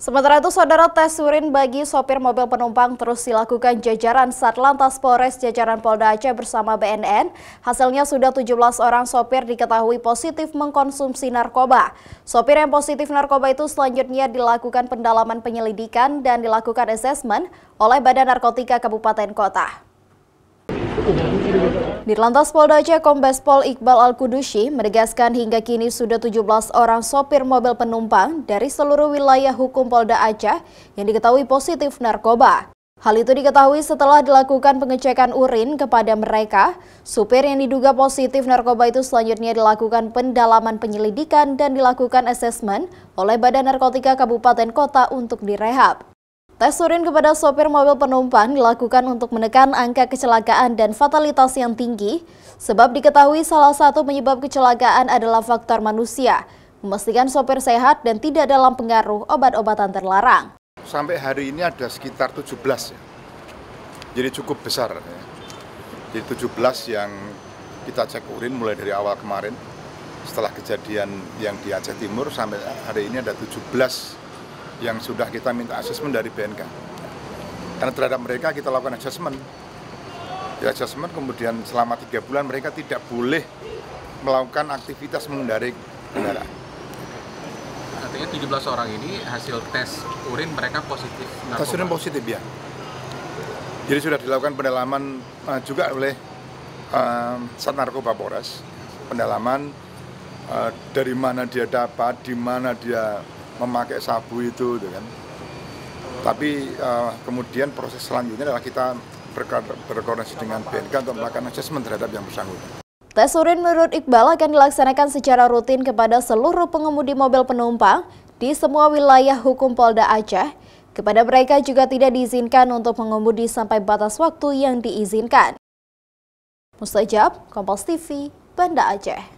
Sementara itu, saudara, tes urin bagi sopir mobil penumpang terus dilakukan jajaran Satlantas Polres jajaran Polda Aceh bersama BNN. Hasilnya sudah 17 orang sopir diketahui positif mengkonsumsi narkoba. Sopir yang positif narkoba itu selanjutnya dilakukan pendalaman penyelidikan dan dilakukan asesmen oleh Badan Narkotika Kabupaten Kota. Dirlantas Polda Aceh Kombes Pol Iqbal Al-Kudushi menegaskan hingga kini sudah 17 orang sopir mobil penumpang dari seluruh wilayah hukum Polda Aceh yang diketahui positif narkoba. Hal itu diketahui setelah dilakukan pengecekan urin kepada mereka. Supir yang diduga positif narkoba itu selanjutnya dilakukan pendalaman penyelidikan dan dilakukan asesmen oleh Badan Narkotika Kabupaten Kota untuk direhab. Tes urin kepada sopir mobil penumpang dilakukan untuk menekan angka kecelakaan dan fatalitas yang tinggi, sebab diketahui salah satu penyebab kecelakaan adalah faktor manusia, memastikan sopir sehat dan tidak dalam pengaruh obat-obatan terlarang. Sampai hari ini ada sekitar 17 ya, jadi cukup besar ya. Jadi 17 yang kita cek urin mulai dari awal kemarin, setelah kejadian yang di Aceh Timur sampai hari ini ada 17 yang sudah kita minta asesmen dari BNK. Karena terhadap mereka kita lakukan asesmen. Di asesmen kemudian selama 3 bulan mereka tidak boleh melakukan aktivitas mengendarai kendaraan. Artinya 17 orang ini hasil tes urin mereka positif narkoba? Tes urin positif ya. Jadi sudah dilakukan pendalaman juga oleh Sat Narkoba Polres. Pendalaman dari mana dia dapat, di mana dia memakai sabu itu kan. Tapi kemudian proses selanjutnya adalah kita berkoordinasi dengan BNK untuk melakukan asesmen terhadap yang bersangkutan. Tes urin menurut Iqbal akan dilaksanakan secara rutin kepada seluruh pengemudi mobil penumpang di semua wilayah hukum Polda Aceh. Kepada mereka juga tidak diizinkan untuk mengemudi sampai batas waktu yang diizinkan. Mustajab, Kompas TV, Banda Aceh.